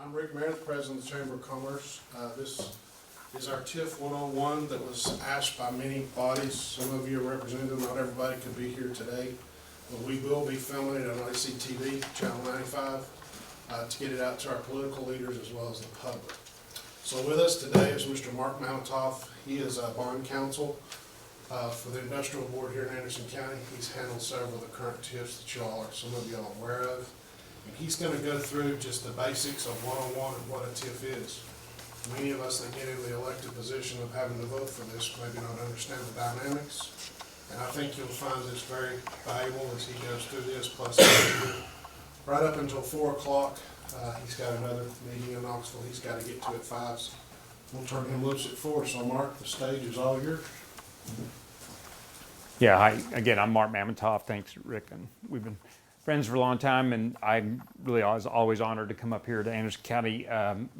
I'm Rick Meredith, President of the Chamber of Commerce. This is our TIF 101 that was asked by many bodies. Some of you are represented, not everybody could be here today. But we will be filming it on ICTV, Channel 95, to get it out to our political leaders as well as the public. So with us today is Mr. Mark Malatoff. He is a bond counsel for the Industrial Board here in Anderson County. He's handled several of the current TIFs that some of you are aware of. And he's going to go through just the basics of 101 and what a TIF is. Many of us that get in the elected position of having to vote for this maybe not understand the dynamics. And I think you'll find this very valuable as he goes through this. Plus, right up until 4 o'clock, he's got another meeting in Knoxville he's got to get to at 5. So we'll turn him loose at 4. So Mark, the stage is all yours. Yeah, hi. Again, I'm Mark Mamontoff. Thanks, Rick. And we've been friends for a long time, and I'm really always honored to come up here to Anderson County.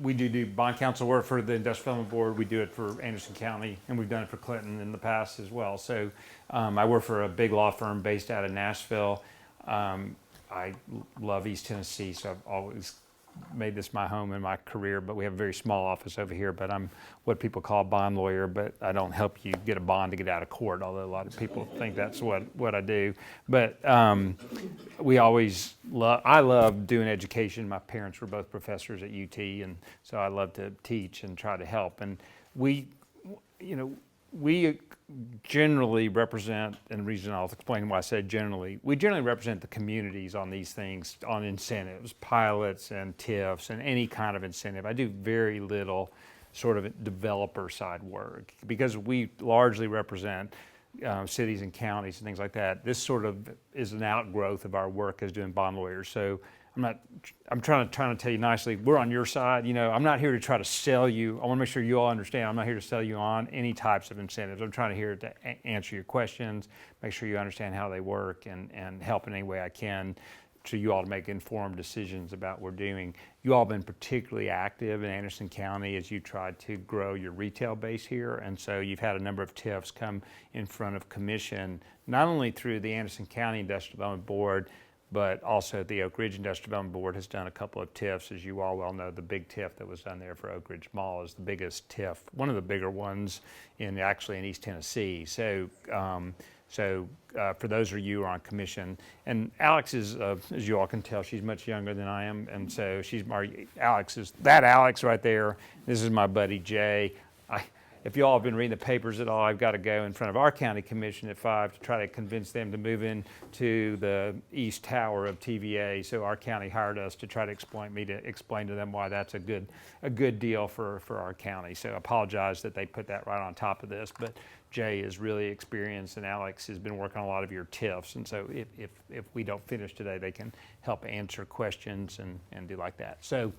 We do bond counsel work for the Industrial Development Board. We do it for Anderson County, and we've done it for Clinton in the past as well. So I work for a big law firm based out of Nashville. I love East Tennessee, so I've always made this my home in my career, but we have a very small office over here. But I'm what people call a bond lawyer, but I don't help you get a bond to get out of court, although a lot of people think that's what I do. But I love doing education. My parents were both professors at UT, and so I love to teach and try to help. And we generally represent, and the reason I'll explain why I said generally, we generally represent the communities on these things, on incentives, pilots and TIFs and any kind of incentive. I do very little sort of developer side work because we largely represent cities and counties and things like that. This sort of is an outgrowth of our work as doing bond lawyers. So I'm trying to tell you nicely, we're on your side. I'm not here to try to sell you. I want to make sure you all understand I'm not here to sell you on any types of incentives. I'm trying to answer your questions, make sure you understand how they work, and help in any way I can to you all to make informed decisions about what we're doing. You all have been particularly active in Anderson County as you tried to grow your retail base here, and so you've had a number of TIFs come in front of commission, not only through the Anderson County Industrial Development Board, but also the Oak Ridge Industrial Development Board has done a couple of TIFs. As you all well know, the big TIF that was done there for Oak Ridge Mall is the biggest TIF, one of the bigger ones in East Tennessee. So for those of you who are on commission, and Alex is, as you all can tell, she's much younger than I am, and so Alex is that Alex right there. This is my buddy Jay. If you all have been reading the papers at all, I've got to go in front of our county commission at 5 to try to convince them to move into the east tower of TVA. So our county hired us to try to explain to them why that's a good deal for our county. So I apologize that they put that right on top of this, but Jay is really experienced, and Alex has been working on a lot of your TIFs. And so if we don't finish today, they can help answer questions and do like that. So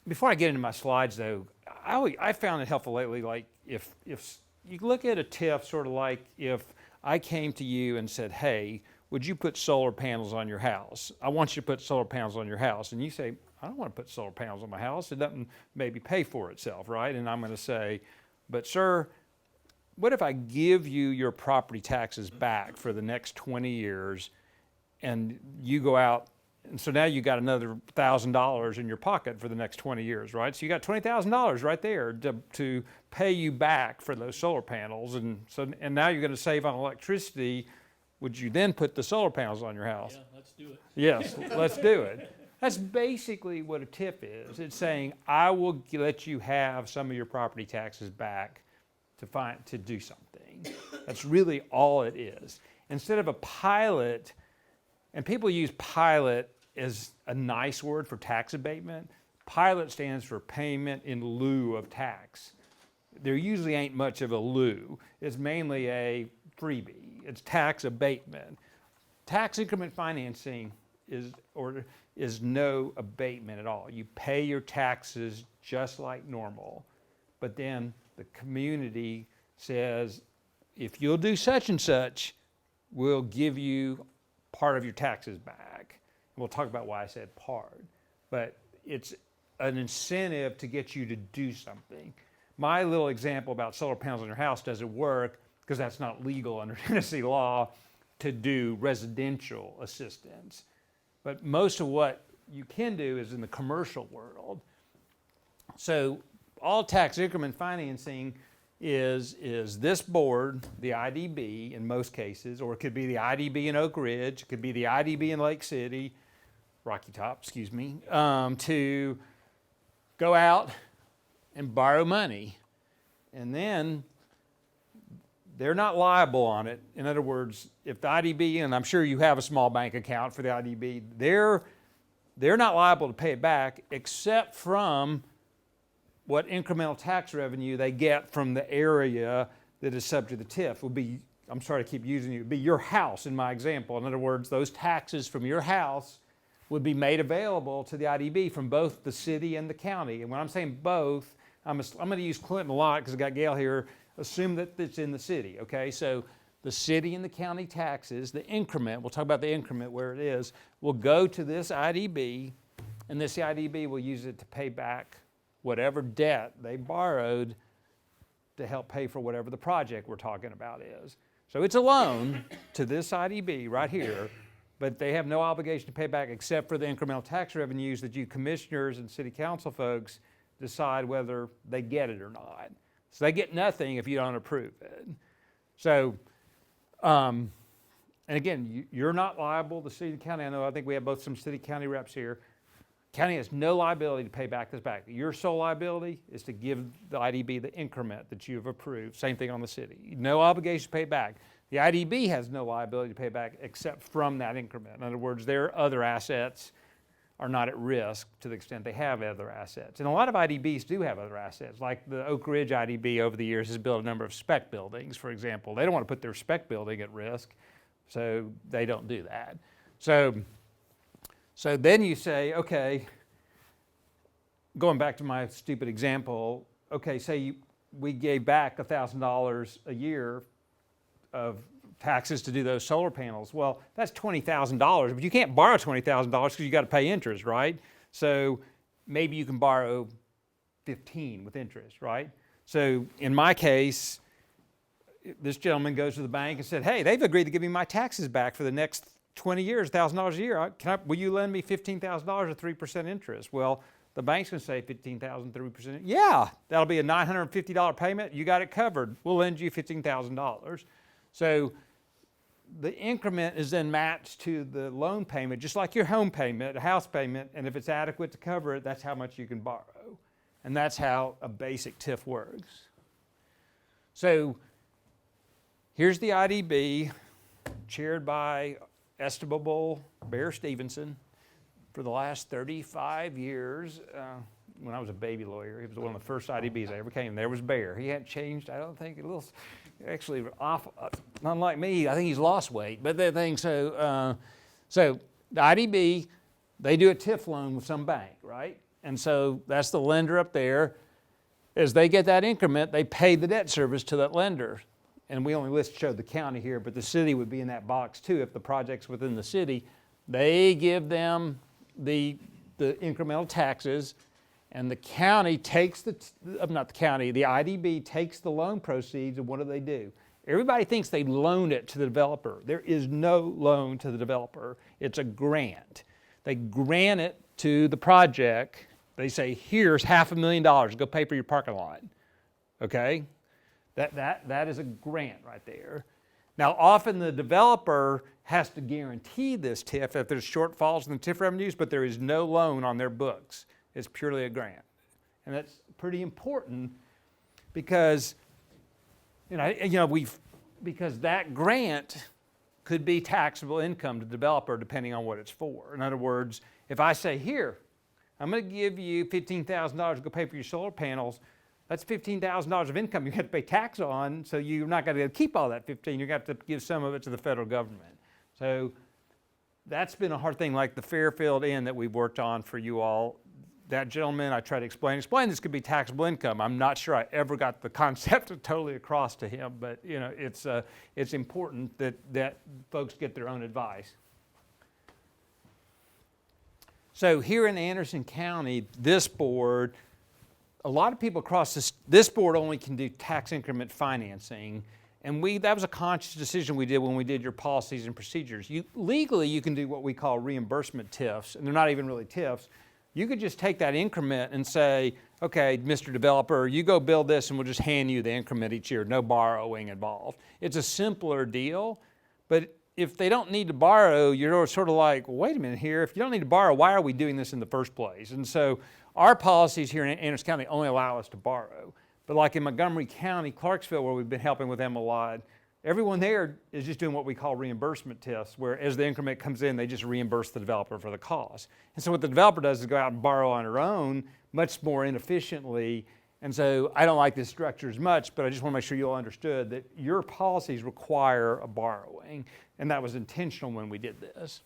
before I get into my slides, though, I found it helpful lately, like if you look at a TIF sort of like if I came to you and said, hey, would you put solar panels on your house? I want you to put solar panels on your house. And you say, I don't want to put solar panels on my house. It doesn't maybe pay for itself, right? And I'm going to say, but sir, what if I give you your property taxes back for the next 20 years and you go out, and so now you got another $1,000 in your pocket for the next 20 years, right? So you got $20,000 right there to pay you back for those solar panels, and now you're going to save on electricity. Would you then put the solar panels on your house? Yeah, let's do it. Yes, let's do it. That's basically what a TIF is. It's saying I will let you have some of your property taxes back to do something. That's really all it is. Instead of a pilot. And people use pilot as a nice word for tax abatement. Pilot stands for payment in lieu of tax. There usually ain't much of a lieu. It's mainly a freebie. It's tax abatement. Tax increment financing is no abatement at all. You pay your taxes just like normal, but then the community says, if you'll do such and such, we'll give you part of your taxes back. We'll talk about why I said part, but it's an incentive to get you to do something. My little example about solar panels on your house doesn't work because that's not legal under Tennessee law to do residential assistance. But most of what you can do is in the commercial world. So all tax increment financing is this board, the IDB in most cases, or it could be the IDB in Oak Ridge, it could be the IDB in Lake City, Rocky Top, excuse me, to go out and borrow money. And then they're not liable on it. In other words, if the IDB, and I'm sure you have a small bank account for the IDB, they're not liable to pay it back except from what incremental tax revenue they get from the area that is subject to the TIF. Will be, I'm sorry to keep using you, would be your house in my example. In other words, those taxes from your house would be made available to the IDB from both the city and the county. And when I'm saying both, I'm going to use Clinton a lot because I got Gail here. Assume that it's in the city, okay? So the city and the county taxes, the increment, we'll talk about the increment where it is, will go to this IDB, and this IDB will use it to pay back whatever debt they borrowed to help pay for whatever the project we're talking about is. So it's a loan to this IDB right here, but they have no obligation to pay back except for the incremental tax revenues that you commissioners and city council folks decide whether they get it or not. So they get nothing if you don't approve it. So, and again, you're not liable, the city and county. I think we have both some city county reps here. County has no liability to pay back this back. Your sole liability is to give the IDB the increment that you've approved. Same thing on the city. No obligation to pay back. The IDB has no liability to pay back except from that increment. In other words, their other assets are not at risk to the extent they have other assets. And a lot of IDBs do have other assets, like the Oak Ridge IDB over the years has built a number of spec buildings, for example. They don't want to put their spec building at risk, so they don't do that. So then you say, okay, going back to my stupid example, okay, say we gave back $1,000 a year of taxes to do those solar panels. Well, that's $20,000, but you can't borrow $20,000 because you got to pay interest, right? So maybe you can borrow 15 with interest, right? So in my case, this gentleman goes to the bank and said, hey, they've agreed to give me my taxes back for the next 20 years, $1,000 a year. Will you lend me $15,000 at 3% interest? Well, the bank's going to say $15,000, 3%. Yeah, that'll be a $950 payment. You got it covered. We'll lend you $15,000. So the increment is then matched to the loan payment, just like your home payment, a house payment, and if it's adequate to cover it, that's how much you can borrow. And that's how a basic TIF works. So here's the IDB, chaired by estimable Bear Stevenson for the last 35 years. When I was a baby lawyer, he was one of the first IDBs I ever came. There was Bear. He hadn't changed, I don't think, a little, actually, unlike me, I think he's lost weight. But the thing, so the IDB, they do a TIF loan with some bank, right? And so that's the lender up there. As they get that increment, they pay the debt service to that lender. And we only showed the county here, but the city would be in that box too if the project's within the city. They give them the incremental taxes, and the county takes the IDB takes the loan proceeds, and what do? Everybody thinks they loan it to the developer. There is no loan to the developer. It's a grant. They grant it to the project. They say, here's $500,000, go pay for your parking lot, okay? That is a grant right there. Now, often the developer has to guarantee this TIF if there's shortfalls in the TIF revenues, but there is no loan on their books. It's purely a grant. And that's pretty important because, because that grant could be taxable income to the developer depending on what it's for. In other words, if I say, here, I'm going to give you $15,000 to go pay for your solar panels, that's $15,000 of income you have to pay tax on, so you're not going to keep all that 15. You're going to have to give some of it to the federal government. So that's been a hard thing, like the Fairfield Inn that we've worked on for you all. That gentleman, I tried to explain this could be taxable income. I'm not sure I ever got the concept totally across to him, but it's important that folks get their own advice. So here in Anderson County, this board, a lot of people across this board only can do tax increment financing, And that was a conscious decision we did when we did your policies and procedures. Legally, you can do what we call reimbursement TIFs, and they're not even really TIFs. You could just take that increment and say, okay, Mr. Developer, you go build this and we'll just hand you the increment each year, no borrowing involved. It's a simpler deal, but if they don't need to borrow, you're sort of like, well, wait a minute here, if you don't need to borrow, why are we doing this in the first place? And so our policies here in Anderson County only allow us to borrow. But like in Montgomery County, Clarksville, where we've been helping with them a lot, everyone there is just doing what we call reimbursement TIFs, where as the increment comes in, they just reimburse the developer for the cost. And so what the developer does is go out and borrow on her own, much more inefficiently. And so I don't like this structure as much, but I just want to make sure you all understood that your policies require a borrowing, and that was intentional when we did this.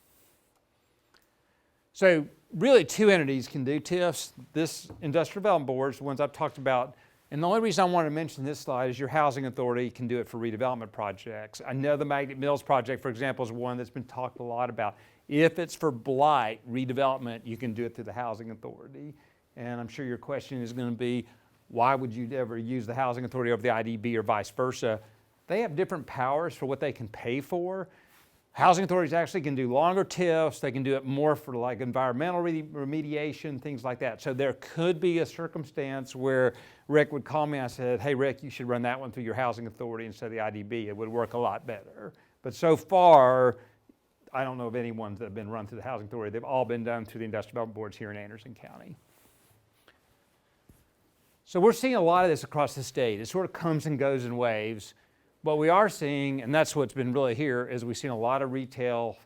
So really two entities can do TIFs. This Industrial Development Boards, the ones I've talked about. And the only reason I wanted to mention this slide is your housing authority can do it for redevelopment projects. I know the Magnet Mills project, for example, is one that's been talked a lot about. If it's for blight redevelopment, you can do it through the housing authority. And I'm sure your question is going to be, why would you ever use the housing authority over the IDB or vice versa? They have different powers for what they can pay for. Housing authorities actually can do longer TIFs. They can do it more for like environmental remediation, things like that. So there could be a circumstance where Rick would call me and I said, hey, Rick, you should run that one through your housing authority instead of the IDB. It would work a lot better. But so far, I don't know of any ones that have been run through the housing authority. They've all been done through the industrial development boards here in Anderson County. So we're seeing a lot of this across the state. It sort of comes and goes in waves. What we are seeing, and that's what's been really here, is we've seen a lot of retail,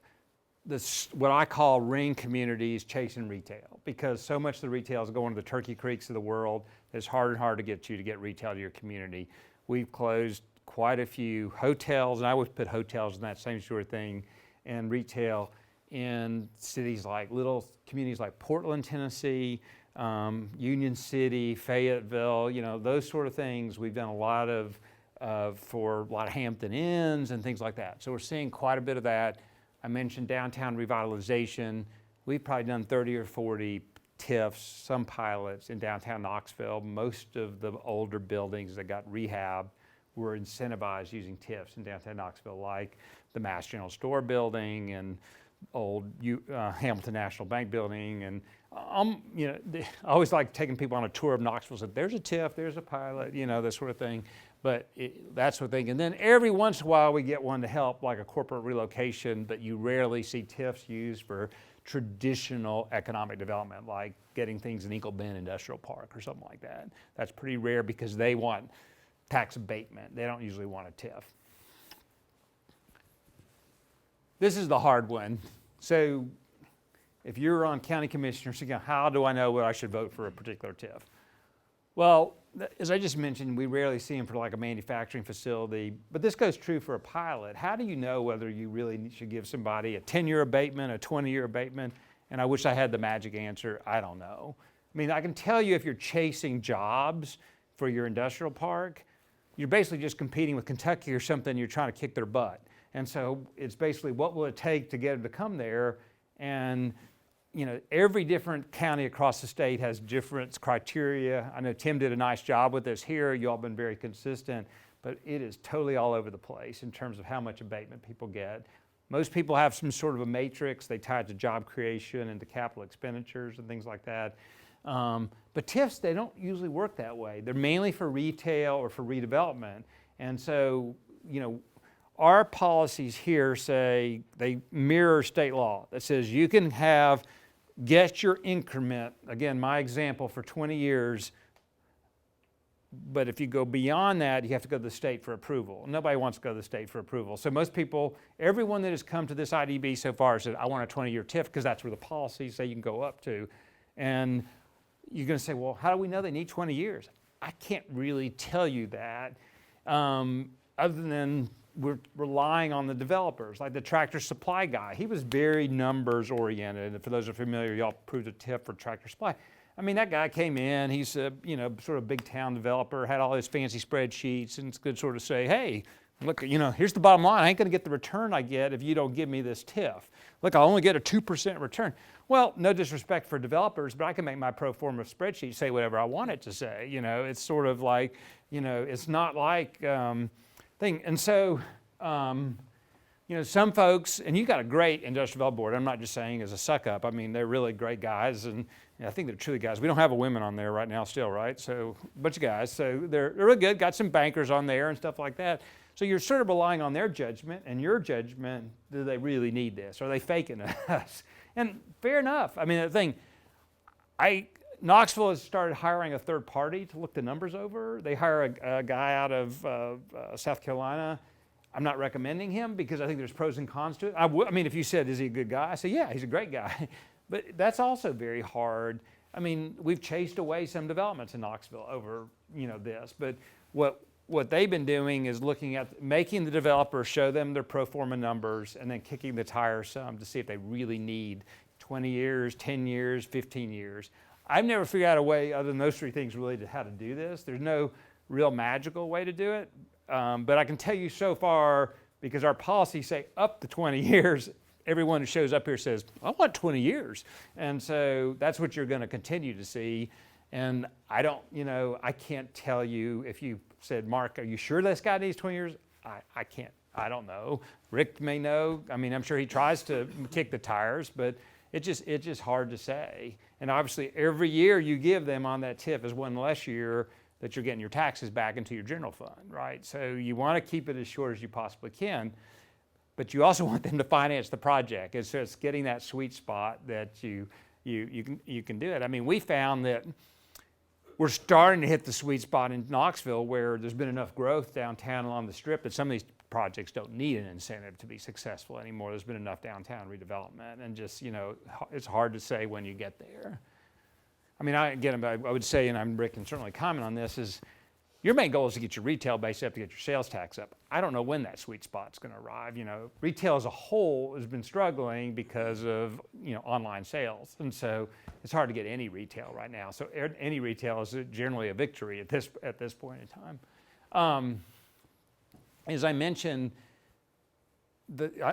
this what I call ring communities chasing retail, because so much of the retail is going to the Turkey Creeks of the world. It's harder and harder to get retail to your community. We've closed quite a few hotels, and I would put hotels in that same sort of thing, and retail in cities like little communities like Portland, Tennessee, Union City, Fayetteville, those sort of things. We've done a lot of for a lot of Hampton Inns and things like that. So we're seeing quite a bit of that. I mentioned downtown revitalization. We've probably done 30 or 40 TIFs, some pilots in downtown Knoxville. Most of the older buildings that got rehab were incentivized using TIFs in downtown Knoxville, like the Mass General Store building and old Hamilton National Bank building. And I always like taking people on a tour of Knoxville. So there's a TIF, there's a pilot, this sort of thing. But that's what thing. And then every once in a while we get one to help, like a corporate relocation, but you rarely see TIFs used for traditional economic development, like getting things in Eagle Bend Industrial Park or something like that. That's pretty rare because they want tax abatement. They don't usually want a TIF. This is the hard one. So if you're on county commissioners, again, how do I know whether I should vote for a particular TIF? Well, as I just mentioned, we rarely see them for like a manufacturing facility, but this goes true for a pilot. How do you know whether you really should give somebody a 10-year abatement, a 20-year abatement? And I wish I had the magic answer. I don't know. I mean, I can tell you if you're chasing jobs for your industrial park, you're basically just competing with Kentucky or something, you're trying to kick their butt. And so it's basically what will it take to get them to come there? And every different county across the state has different criteria. I know Tim did a nice job with this here. You all been very consistent, but it is totally all over the place in terms of how much abatement people get. Most people have some sort of a matrix. They tie it to job creation and to capital expenditures and things like that. But TIFs, they don't usually work that way. They're mainly for retail or for redevelopment. And so, our policies here say they mirror state law that says you can get your increment, again, my example, for 20 years, but if you go beyond that, you have to go to the state for approval. Nobody wants to go to the state for approval. So most people, everyone that has come to this IDB so far said, I want a 20-year TIF because that's where the policies say you can go up to. And you're going to say, well, how do we know they need 20 years? I can't really tell you that, other than we're relying on the developers, like the Tractor Supply guy. He was very numbers oriented. And for those who are familiar, y'all approved a TIF for Tractor Supply. I mean, that guy came in, he's a sort of big town developer, had all his fancy spreadsheets, and it's good sort of say, hey, look, here's the bottom line. I ain't gonna get the return I get if you don't give me this TIF. Look, I'll only get a 2% return. Well, no disrespect for developers, but I can make my pro forma spreadsheet say whatever I want it to say. It's sort of like, it's not like, thing. And so, some folks, and you got a great industrial development board. I'm not just saying as a suck up. I mean, they're really great guys, and I think they're truly guys. We don't have a women on there right now still, right? So a bunch of guys. So they're really good. Got some bankers on there and stuff like that. So you're sort of relying on their judgment and your judgment. Do they really need this? Are they faking us? And fair enough. I mean, the thing, Knoxville has started hiring a third party to look the numbers over. They hire a guy out of South Carolina. I'm not recommending him because I think there's pros and cons to it. I mean, if you said, is he a good guy? I say, yeah, he's a great guy. But that's also very hard. I mean, we've chased away some developments in Knoxville over, this. But what they've been doing is looking at making the developer show them their pro forma numbers and then kicking the tires some to see if they really need 20 years, 10 years, 15 years. I've never figured out a way other than those three things really to how to do this. There's no real magical way to do it. But I can tell you so far, because our policies say up to 20 years, everyone who shows up here says, I want 20 years. And so that's what you're going to continue to see. And I can't tell you if you said, Mark, are you sure this guy needs 20 years? I can't. I don't know. Rick may know. I mean, I'm sure he tries to kick the tires, but it's just hard to say. And obviously, every year you give them on that TIF is one less year that you're getting your taxes back into your general fund, right? So you want to keep it as short as you possibly can, but you also want them to finance the project. And so it's getting that sweet spot that you can do it. I mean, we found that we're starting to hit the sweet spot in Knoxville where there's been enough growth downtown along the strip that some of these projects don't need an incentive to be successful anymore. There's been enough downtown redevelopment, and just, it's hard to say when you get there. I mean, I would say, and Rick can certainly comment on this, is your main goal is to get your retail base up, to get your sales tax up. I don't know when that sweet spot's going to arrive. Retail as a whole has been struggling because of, online sales. And so it's hard to get any retail right now. So any retail is generally a victory at this point in time. As I mentioned,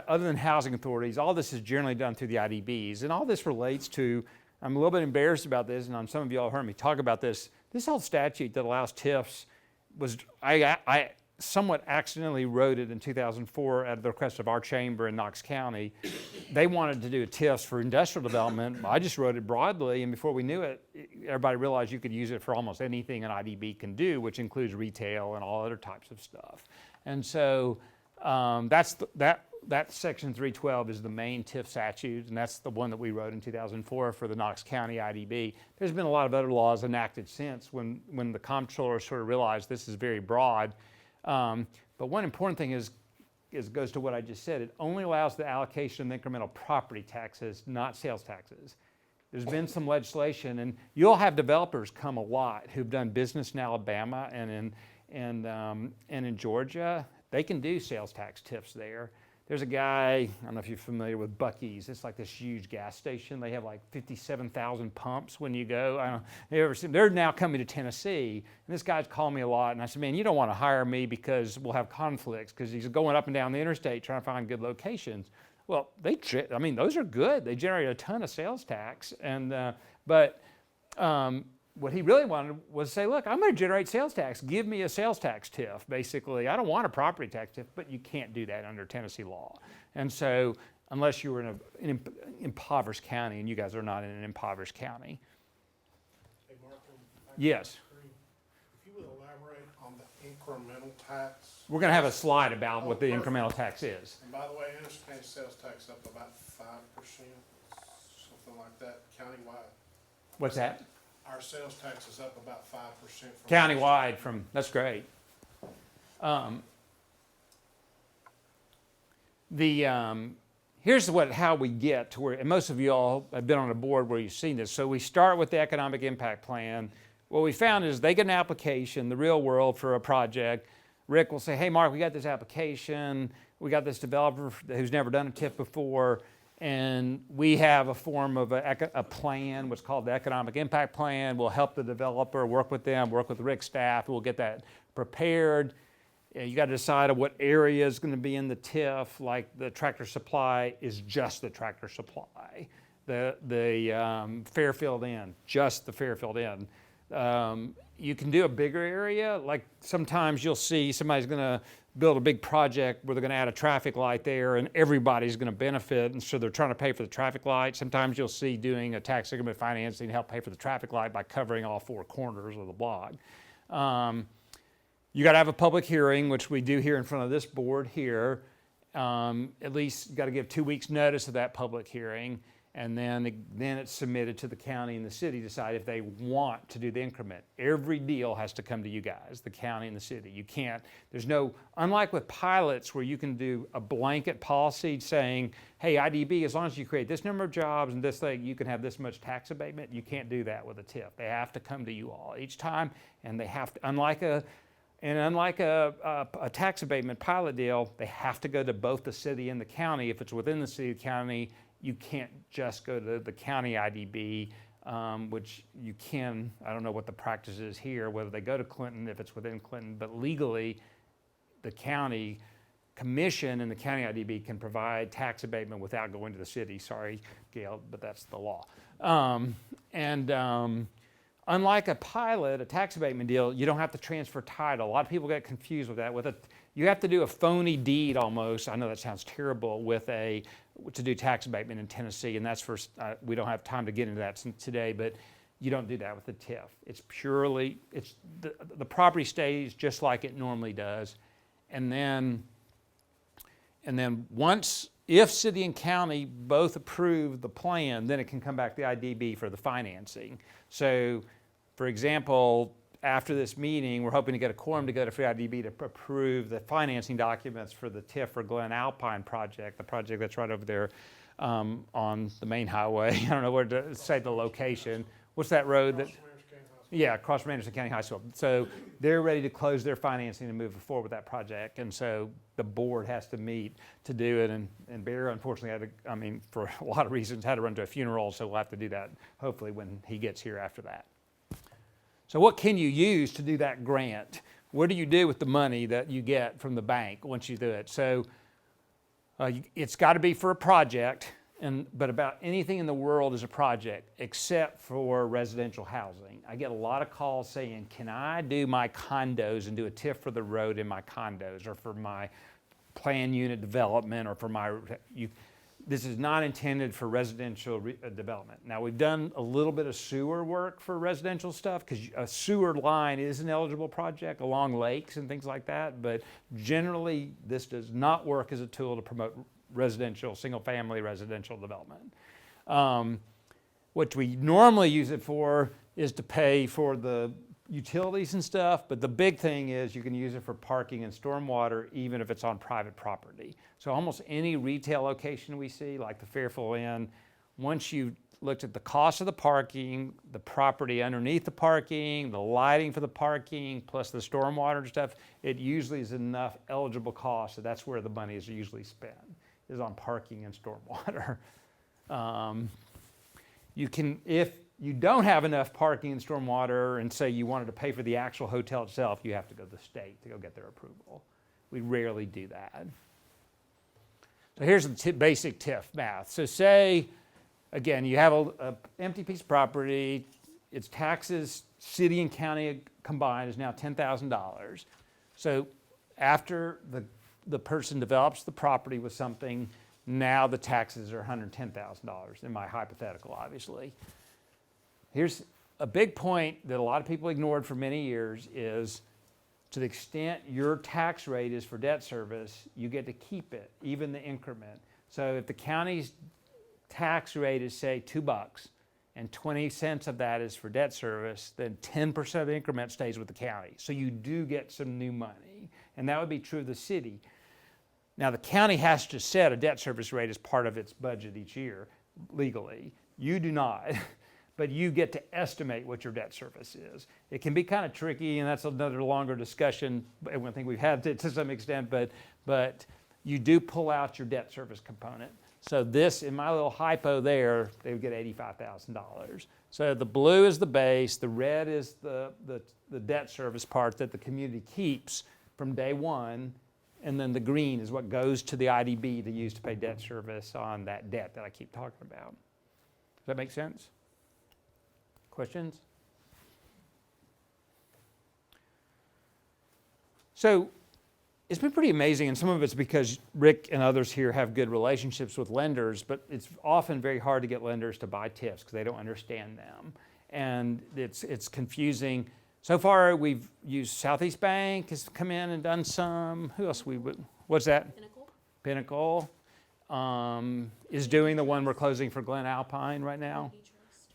other than housing authorities, all this is generally done through the IDBs. And all this relates to, I'm a little bit embarrassed about this, and some of you all heard me talk about this. This whole statute that allows TIFs I somewhat accidentally wrote it in 2004 at the request of our chamber in Knox County. They wanted to do a TIFs for industrial development. I just wrote it broadly, and before we knew it, everybody realized you could use it for almost anything an IDB can do, which includes retail and all other types of stuff. And so that section 312 is the main TIF statute, and that's the one that we wrote in 2004 for the Knox County IDB. There's been a lot of other laws enacted since when the comptroller sort of realized this is very broad. But one important thing goes to what I just said. It only allows the allocation of incremental property taxes, not sales taxes. There's been some legislation, and you'll have developers come a lot who've done business in Alabama and in Georgia. They can do sales tax TIFs there. There's a guy, I don't know if you're familiar with Buc-ee's. It's like this huge gas station. They have like 57,000 pumps when you go. I don't know if you've ever seen. They're now coming to Tennessee. And this guy's calling me a lot. And I said, man, you don't want to hire me because we'll have conflicts, because he's going up and down the interstate trying to find good locations. Well, those are good. They generate a ton of sales tax. But what he really wanted was to say, look, I'm going to generate sales tax. Give me a sales tax TIF, basically. I don't want a property tax TIF, but you can't do that under Tennessee law. And so unless you were in an impoverished county, and you guys are not in an impoverished county. Hey, Mark, yes. If you would elaborate on the incremental tax. We're going to have a slide about what the incremental tax is. And by the way, Anderson County sales tax up about 5%, something like that, countywide. What's that? Our sales tax is up about 5%. Countywide that's great. Here's how we get to where, and most of you all have been on a board where you've seen this. So we start with the economic impact plan. What we found is they get an application, the real world, for a project. Rick will say, hey, Mark, we got this application. We got this developer who's never done a TIF before. And we have a form of a plan, what's called the economic impact plan. We'll help the developer, work with them, work with Rick's staff. We'll get that prepared. You got to decide on what area is going to be in the TIF. Like the tractor supply is just the tractor supply. The Fairfield Inn, just the Fairfield Inn. You can do a bigger area. Like sometimes you'll see somebody's going to build a big project where they're going to add a traffic light there and everybody's going to benefit, and so they're trying to pay for the traffic light. Sometimes you'll see doing a tax increment financing to help pay for the traffic light by covering all four corners of the block. You got to have a public hearing, which we do here in front of this board here. At least you got to give 2 weeks notice of that public hearing, and then it's submitted to the county and the city to decide if they want to do the increment. Every deal has to come to you guys, the county and the city. You can't, there's no, unlike with pilots where you can do a blanket policy saying, hey, IDB, as long as you create this number of jobs and this thing, you can have this much tax abatement. You can't do that with a TIF. They have to come to you all each time, and they have to, unlike a tax abatement pilot deal, they have to go to both the city and the county. If it's within the city or county, you can't just go to the county IDB, which you can. I don't know what the practice is here, whether they go to Clinton if it's within Clinton, but legally, the county commission and the county IDB can provide tax abatement without going to the city. Sorry, Gail, but that's the law. Unlike a pilot, a tax abatement deal, you don't have to transfer title. A lot of people get confused with that. You have to do a phony deed almost. I know that sounds terrible to do tax abatement in Tennessee, and that's for, we don't have time to get into that today, but you don't do that with the TIF. It's purely, the property stays just like it normally does. And then once, if city and county both approve the plan, then it can come back to the IDB for the financing. So, for example, after this meeting, we're hoping to get a quorum to go to IDB to approve the financing documents for the TIF for Glen Alpine project, the project that's right over there on the main highway. I don't know where to say the location. What's that road? Across from Anderson County High School. So they're ready to close their financing and move forward with that project. And so the board has to meet to do it. And Bear, unfortunately, for a lot of reasons, had to run to a funeral. So we'll have to do that hopefully when he gets here after that. So what can you use to do that grant? What do you do with the money that you get from the bank once you do it? So it's got to be for a project. But about anything in the world is a project except for residential housing. I get a lot of calls saying, can I do my condos and do a TIF for the road in my condos, or for my planned unit development, or for my, this is not intended for residential development. Now, we've done a little bit of sewer work for residential stuff, because a sewer line is an eligible project along lakes and things like that, but generally this does not work as a tool to promote residential, single-family residential development. What we normally use it for is to pay for the utilities and stuff, but the big thing is you can use it for parking and stormwater, even if it's on private property. So almost any retail location we see, like the Fairfield Inn, once you've looked at the cost of the parking, the property underneath the parking, the lighting for the parking, plus the stormwater and stuff, it usually is enough eligible cost, so that's where the money is usually spent, is on parking and stormwater. You can, if you don't have enough parking and stormwater and say you wanted to pay for the actual hotel itself, you have to go to the state to go get their approval. We rarely do that. So here's the basic TIF math. So say, again, you have a empty piece of property, its taxes, city and county combined, is now $10,000. So after the person develops the property with something, now the taxes are $110,000 in my hypothetical, obviously. Here's a big point that a lot of people ignored for many years is, to the extent your tax rate is for debt service, you get to keep it, even the increment. So if the county's tax rate is, say, $2 and 20 cents of that is for debt service, then 10% of the increment stays with the county. So you do get some new money. And that would be true of the city. Now, the county has to set a debt service rate as part of its budget each year, legally. You do not, but you get to estimate what your debt service is. It can be kind of tricky, and that's another longer discussion. I think we've had it to some extent, but you do pull out your debt service component. So this, in my little hypo there, they would get $85,000. So the blue is the base, the red is the debt service part that the community keeps from day one, and then the green is what goes to the IDB to use to pay debt service on that debt that I keep talking about. Does that make sense? Questions? So it's been pretty amazing, and some of it's because Rick and others here have good relationships with lenders, but it's often very hard to get lenders to buy TIFs because they don't understand them. And it's confusing. So far, we've used Southeast Bank has come in and done some. Who else what's that? Pinnacle is doing the one we're closing for Glen Alpine right now.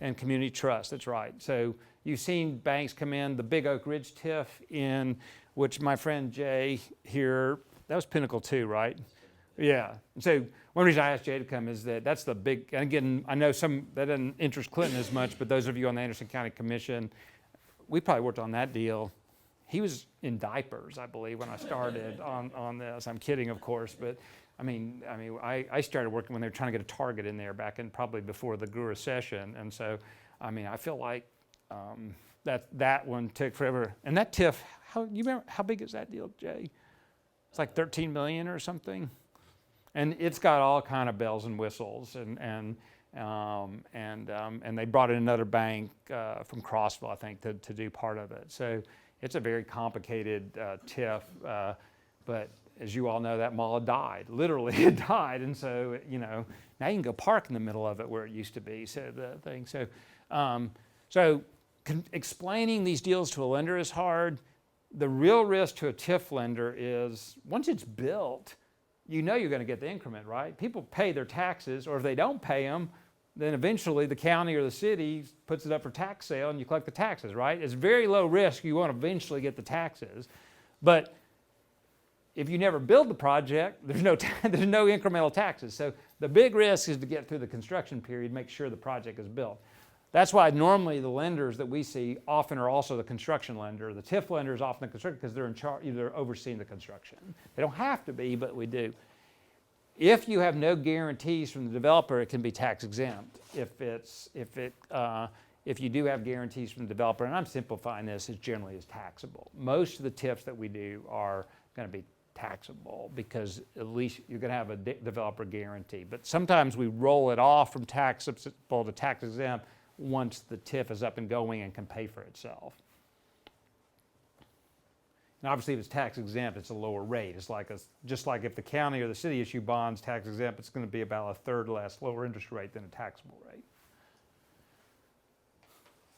And Community Trust, that's right. So you've seen banks come in, the Big Oak Ridge TIF in which my friend Jay here, that was Pinnacle too, right? Yeah. So one reason I asked Jay to come is that's the big, and again, I know that doesn't interest Clinton as much, but those of you on the Anderson County Commission, we probably worked on that deal. He was in diapers, I believe, when I started on this. I'm kidding, of course, but I started working when they were trying to get a target in there back in probably before the GRU recession. And so, I feel like that one took forever. And that TIF, you remember how big is that deal, Jay? It's like 13 million or something. And it's got all kind of bells and whistles, and they brought in another bank from Crossville, I think, to do part of it. So it's a very complicated TIF, but as you all know, that mall had died. Literally, it died, and so now you can go park in the middle of it where it used to be. So the thing, explaining these deals to a lender is hard. The real risk to a TIF lender is once it's built, you're going to get the increment, right? People pay their taxes, or if they don't pay them, then eventually the county or the city puts it up for tax sale and you collect the taxes, right? It's very low risk. You want to eventually get the taxes. But if you never build the project, there's no incremental taxes. So the big risk is to get through the construction period, make sure the project is built. That's why normally the lenders that we see often are also the construction lender. The TIF lender is often the construction because they're in charge, they're overseeing the construction. They don't have to be, but we do. If you have no guarantees from the developer, it can be tax exempt. If you do have guarantees from the developer, and I'm simplifying this, it generally is taxable. Most of the TIFs that we do are going to be taxable because at least you're going to have a developer guarantee. But sometimes we roll it off from taxable to tax exempt once the TIF is up and going and can pay for itself. And obviously, if it's tax exempt, it's a lower rate. It's like just like if the county or the city issue bonds tax exempt, it's going to be about a third less lower interest rate than a taxable rate.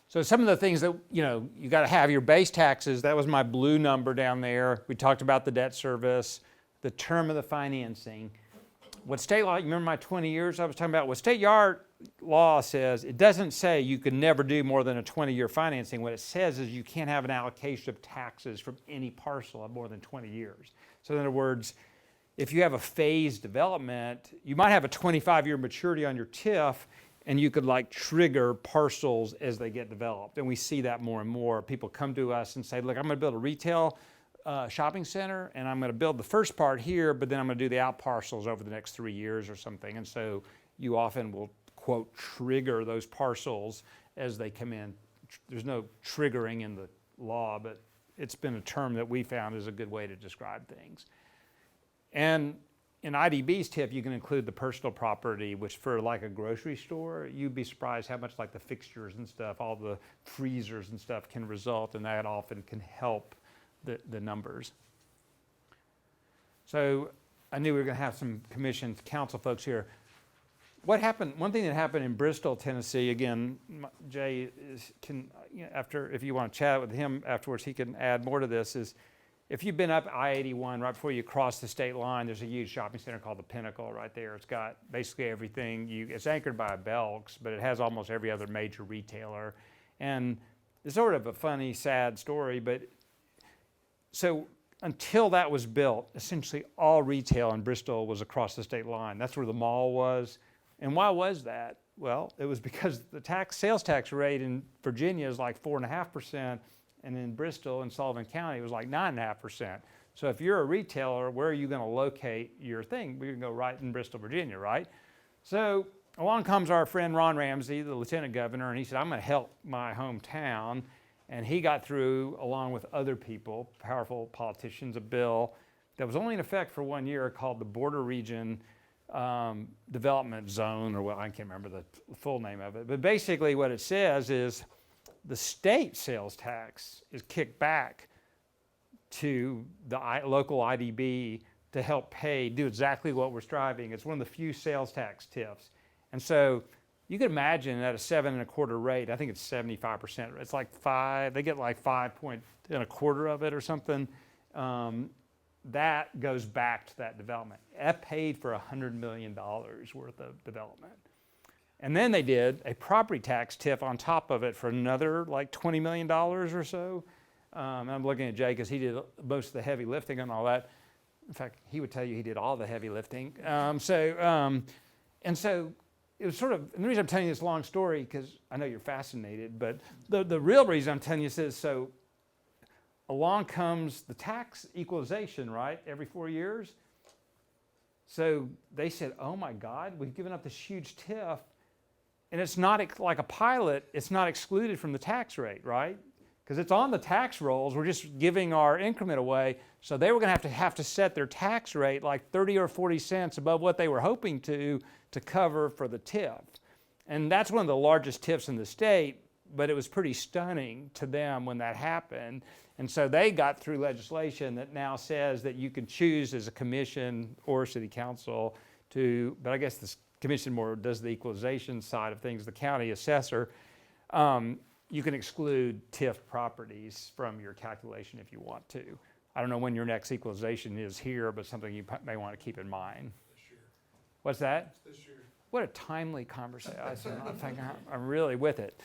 So some of the things that, you got to have your base taxes. That was my blue number down there. We talked about the debt service, the term of the financing. What state law, you remember my 20 years I was talking about? What state yard law says, it doesn't say you can never do more than a 20-year financing. What it says is you can't have an allocation of taxes from any parcel of more than 20 years. So in other words, if you have a phased development, you might have a 25-year maturity on your TIF, and you could trigger parcels as they get developed. And we see that more and more. People come to us and say, look, I'm going to build a retail shopping center, and I'm going to build the first part here, but then I'm going to do the out parcels over the next 3 years or something. And so you often will, quote, trigger those parcels as they come in. There's no triggering in the law, but it's been a term that we found is a good way to describe things. And in IDB's TIF, you can include the personal property, which for a grocery store, you'd be surprised how much the fixtures and stuff, all the freezers and stuff can result, and that often can help the numbers. So I knew we were going to have some commission council folks here. What happened? One thing that happened in Bristol, Tennessee. Again, Jay if you want to chat with him afterwards, he can add more to this. Is if you've been up I-81 right before you cross the state line, there's a huge shopping center called the Pinnacle right there. It's got basically everything. It's anchored by a Belk's, but it has almost every other major retailer. And it's sort of a funny, sad story, but so until that was built, essentially all retail in Bristol was across the state line. That's where the mall was. And why was that? Well, it was because the sales tax rate in Virginia is 4.5%, and in Bristol and Sullivan County it was 9.5%. So if you're a retailer, where are you going to locate your thing? We're going to go right in Bristol, Virginia, right? So along comes our friend Ron Ramsey, the lieutenant governor, and he said, I'm going to help my hometown. And he got through, along with other people, powerful politicians, a bill that was only in effect for 1 year called the Border Region Development Zone, or I can't remember the full name of it. But basically what it says is the state sales tax is kicked back to the local IDB to help do exactly what we're striving. It's one of the few sales tax TIFs. And so you could imagine at a 7.25% rate, I think it's 75%. It's like they get like 5.25 of it or something. That goes back to that development. That paid for $100 million worth of development. And then they did a property tax TIF on top of it for another like $20 million or so. And I'm looking at Jay because he did most of the heavy lifting and all that. In fact, he would tell you he did all the heavy lifting. And so it was sort of, and the reason I'm telling you this long story, because I know you're fascinated, but the real reason I'm telling you this is, so along comes the tax equalization, right, every 4 years. So they said, oh my God, we've given up this huge TIF, and it's not like a pilot, it's not excluded from the tax rate, right? Because it's on the tax rolls, we're just giving our increment away. So they were going to have to set their tax rate like 30 or 40 cents above what they were hoping to cover for the TIF. And that's one of the largest TIFs in the state, but it was pretty stunning to them when that happened. And so they got through legislation that now says that you can choose as a commission or city council but I guess this commission more does the equalization side of things, the county assessor, you can exclude TIF properties from your calculation if you want to. I don't know when your next equalization is here, but something you may want to keep in mind. This year. What's that? This year. What a timely conversation. I'm really with it.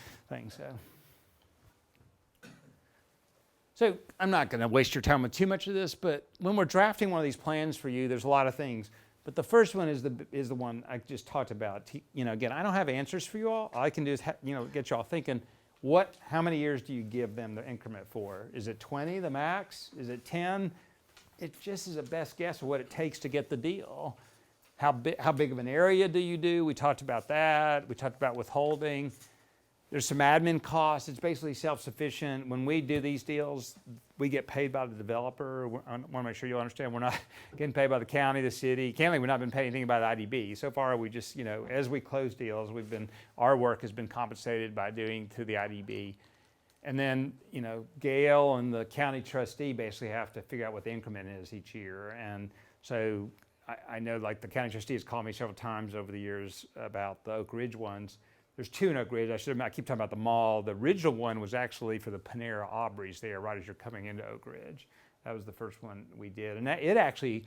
So I'm not going to waste your time with too much of this, but when we're drafting one of these plans for you, there's a lot of things. But the first one is the one I just talked about. Again, I don't have answers for you all. All I can do is get you all thinking, how many years do you give them the increment for? Is it 20, the max? Is it 10? It just is a best guess of what it takes to get the deal. How big of an area do you do? We talked about that. We talked about withholding. There's some admin costs. It's basically self-sufficient. When we do these deals, we get paid by the developer. I want to make sure you understand we're not getting paid by the county, the city. Candidly, we've not been paid anything by the IDB. So far, we just, as we close deals, our work has been compensated by doing to the IDB. And then, Gail and the county trustee basically have to figure out what the increment is each year. And so I know like the county trustee has called me several times over the years about the Oak Ridge ones. There's two in Oak Ridge. I keep talking about the mall. The original one was actually for the Panera Aubrey's there, right as you're coming into Oak Ridge. That was the first one we did. And it actually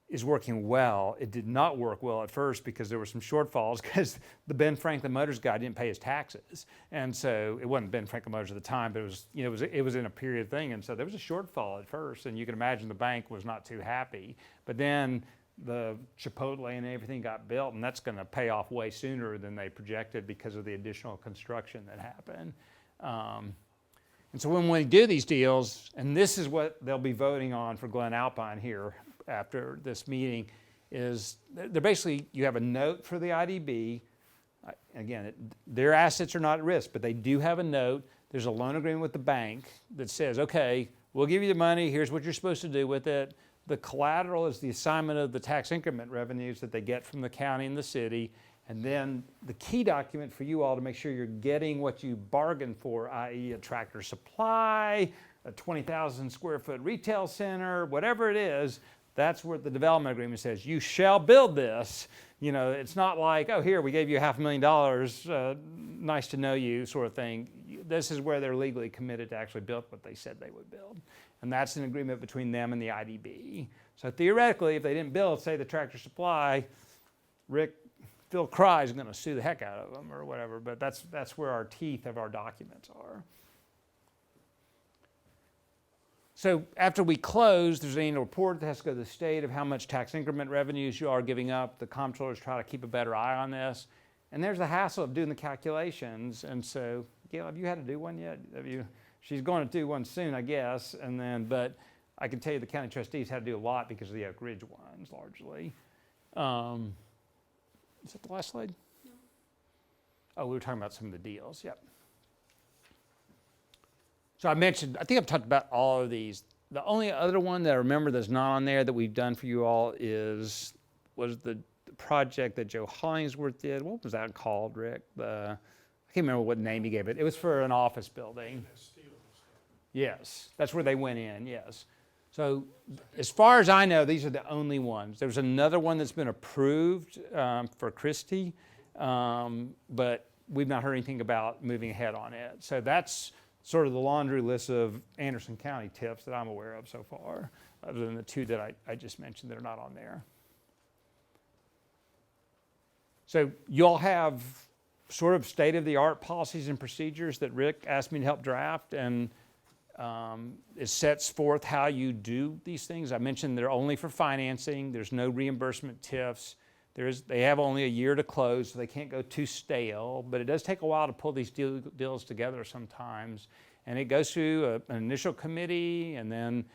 is working well. It did not work well at first because there were some shortfalls because the Ben Franklin Motors guy didn't pay his taxes. And so it wasn't Ben Franklin Motors at the time, but it was in a period thing. And so there was a shortfall at first. And you can imagine the bank was not too happy. But then the Chipotle and everything got built, and that's going to pay off way sooner than they projected because of the additional construction that happened. And so when we do these deals, and this is what they'll be voting on for Glen Alpine here after this meeting, is they're basically, you have a note for the IDB. Again, their assets are not at risk, but they do have a note. There's a loan agreement with the bank that says, okay, we'll give you the money, here's what you're supposed to do with it. The collateral is the assignment of the tax increment revenues that they get from the county and the city. And then the key document for you all to make sure you're getting what you bargained for, i.e. a Tractor Supply, a 20,000 square foot retail center, whatever it is, that's where the development agreement says, you shall build this. It's not like, oh, here, we gave you $500,000, nice to know you sort of thing. This is where they're legally committed to actually build what they said they would build. And that's an agreement between them and the IDB. So theoretically, if they didn't build, say, the Tractor Supply, Phil Cry is going to sue the heck out of them or whatever, but that's where our teeth of our documents are. So after we close, there's an annual report that has to go to the state of how much tax increment revenues you are giving up. The comptrollers try to keep a better eye on this. And there's the hassle of doing the calculations. And so, Gail, have you had to do one yet? She's going to do one soon, I guess. But I can tell you the county trustees had to do a lot because of the Oak Ridge ones, largely. Is that the last slide? No. Oh, we were talking about some of the deals. Yep. So I think I've talked about all of these. The only other one that I remember that's not on there that we've done for you all was the project that Joe Hollingsworth did. What was that called, Rick? I can't remember what name he gave it. It was for an office building. Yes, that's where they went in, yes. So as far as I know, these are the only ones. There's another one that's been approved for Christie, but we've not heard anything about moving ahead on it. So that's sort of the laundry list of Anderson County TIFs that I'm aware of so far, other than the two that I just mentioned that are not on there. So you all have sort of state-of-the-art policies and procedures that Rick asked me to help draft, and it sets forth how you do these things. I mentioned they're only for financing. There's no reimbursement TIFs. They have only a year to close, so they can't go too stale. But it does take a while to pull these deals together sometimes. And it goes through an initial committee, and then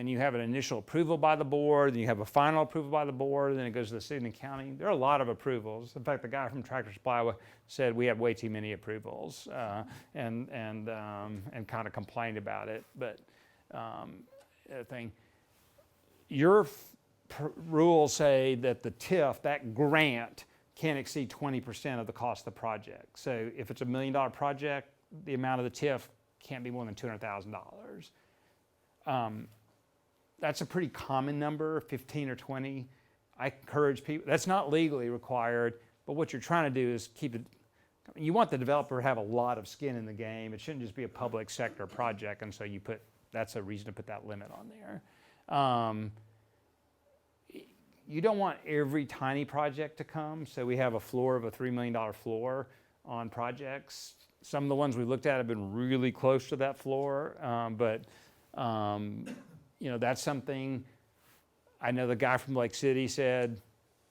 you have an initial approval by the board, then you have a final approval by the board, and then it goes to the city and county. There are a lot of approvals. In fact, the guy from Tractor Supply said we have way too many approvals, and kind of complained about it. But your rules say that the TIF, that grant, can't exceed 20% of the cost of the project. So if it's $1 million project, the amount of the TIF can't be more than $200,000. That's a pretty common number, 15 or 20. I encourage people, that's not legally required, but what you're trying to do is keep it, you want the developer to have a lot of skin in the game. It shouldn't just be a public sector project, and so that's a reason to put that limit on there. You don't want every tiny project to come, so we have a floor of a $3 million floor on projects. Some of the ones we looked at have been really close to that floor, but that's something. I know the guy from Lake City said,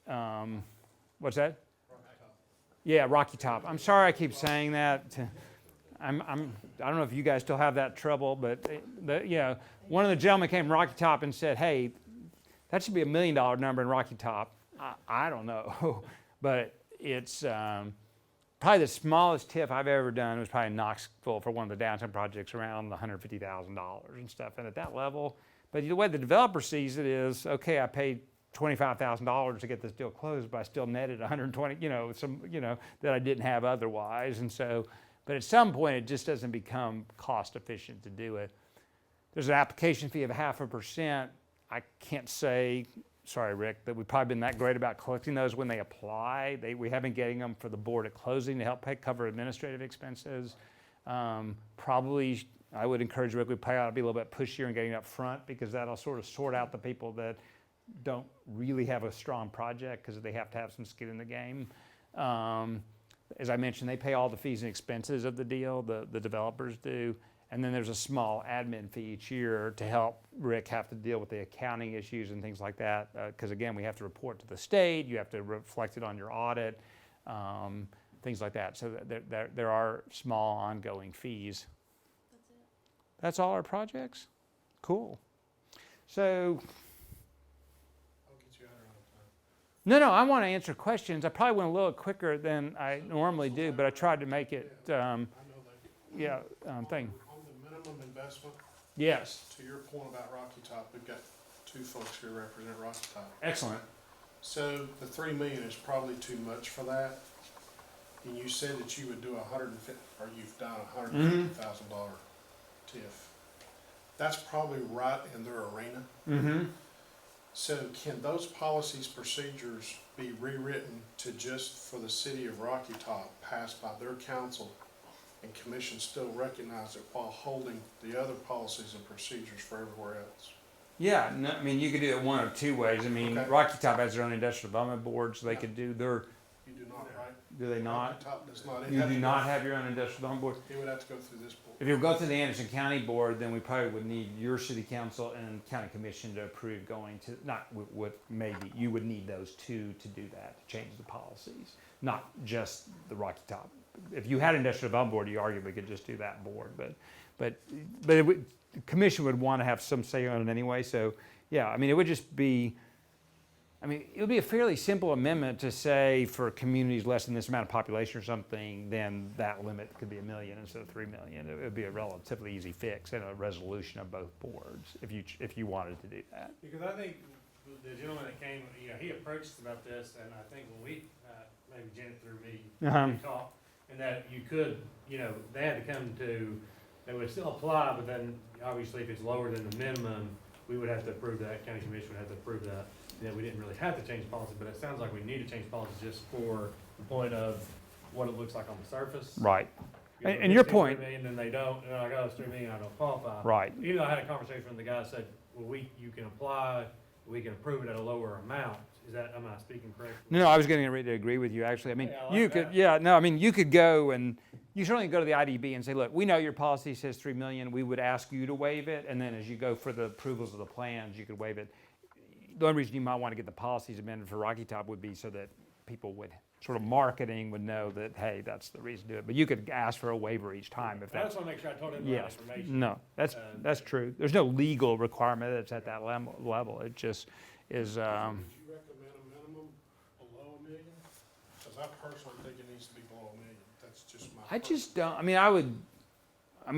what's that? Rocky Top. Yeah, Rocky Top. I'm sorry I keep saying that. I don't know if you guys still have that trouble, but one of the gentlemen came from Rocky Top and said, hey, that should be $1 million number in Rocky Top. I don't know, but it's probably the smallest TIF I've ever done was probably in Knoxville for one of the downtown projects around $150,000 and stuff. And at that level, but the way the developer sees it is, okay, I paid $25,000 to get this deal closed, but I still netted 120, that I didn't have otherwise. And so, but at some point it just doesn't become cost efficient to do it. There's an application fee of 0.5%. I can't say, sorry, Rick, that we've probably been that great about collecting those when they apply. We have been getting them for the board at closing to help cover administrative expenses. Probably, I would encourage Rick, we probably ought to be a little bit pushier in getting up front, because that'll sort of sort out the people that don't really have a strong project because they have to have some skin in the game. As I mentioned, they pay all the fees and expenses of the deal, the developers do. And then there's a small admin fee each year to help Rick have to deal with the accounting issues and things like that. Because again, we have to report to the state, you have to reflect it on your audit, things like that. So there are small ongoing fees. That's it. That's all our projects? Cool. So, I'll get you out around time. no, I want to answer questions. I probably went a little quicker than I normally do, but I tried to make it, I know that. thing. On the minimum investment, Yes. to your point about Rocky Top, we've got two folks here represent Rocky Top. Excellent. So the $3 million is probably too much for that. And you said that you would do you've done $150,000 TIF. That's probably right in their arena. Mm-hmm. So can those policies, procedures be rewritten to just for the city of Rocky Top, passed by their council, and commission still recognize it while holding the other policies and procedures for everywhere else? Yeah, no, I mean, you could do it one of two ways. I mean, Okay. Rocky Top has their own industrial development board, so they could do their, You do not, right? do they not? Rocky Top does not. You do not have your own industrial development board? It would have to go through this board. If you go through the Anderson County Board, then we probably would need your city council and county commission to approve going to, not with maybe, you would need those two to do that, to change the policies, not just the Rocky Top. If you had industrial development board, you arguably could just do that board, but it would, the commission would want to have some say on it anyway. So yeah, I mean, it would just be, I mean, it would be a fairly simple amendment to say for communities less than this amount of population or something, then that limit could be $1 million instead of $3 million. It would be a relatively easy fix and a resolution of both boards if you wanted to do that. Because I think the gentleman that came, he approached us about this, and I think when we, maybe Janet through me, we talked, and that you could, they had to come to, they would still apply, but then obviously if it's lower than the minimum, we would have to approve that, county commission would have to approve that. Yeah, we didn't really have to change policy, but it sounds like we need to change policy just for the point of what it looks like on the surface. Right. If And your it's point- 3 million, then they don't, and they're like, oh, it's 3 million, I don't qualify. Right. Even though I had a conversation with the guy that said, well, you can apply, we can approve it at a lower amount. Is that, am I speaking correctly? No, I was getting ready to agree with you, actually. I mean, Yeah, I like you could, that. yeah, no, I mean, you could go and, you certainly go to the IDB and say, look, we know your policy says 3 million, we would ask you to waive it, and then as you go for the approvals of the plans, you could waive it. The only reason you might want to get the policies amended for Rocky Top would be so that people would, sort of marketing would know that, hey, that's the reason to do it. But you could ask for a waiver each time if I that's, just want to make sure I told him the right yes, information. no, that's true. There's no legal requirement that's at that level. It just is, Would you recommend a minimum below $1 million? Because I personally think it needs to be below $1 million. That's just my. I just don't,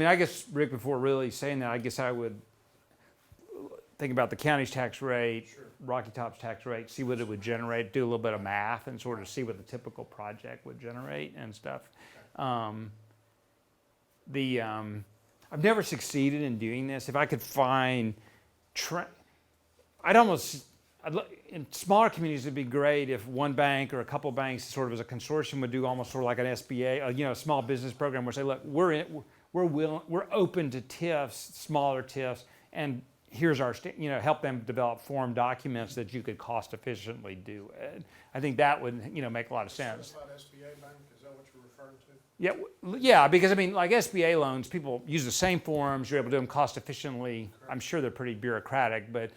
I guess, Rick, before really saying that, I guess I would think about the county's tax rate, Sure. Rocky Top's tax rate, see what it would generate, do a little bit of math and sort of see what the typical project would generate and stuff. I've never succeeded in doing this. If I could find, in smaller communities, it'd be great if one bank or a couple banks, sort of as a consortium, would do almost sort of like an SBA, a small business program, where say, look, we're open to TIFs, smaller TIFs, and here's our, help them develop form documents that you could cost efficiently do it. I think that would, make a lot of sense. Certified SBA bank, is that what you're referring to? Yeah, because like SBA loans, people use the same forms, you're able to do them cost efficiently. I'm sure they're pretty bureaucratic, but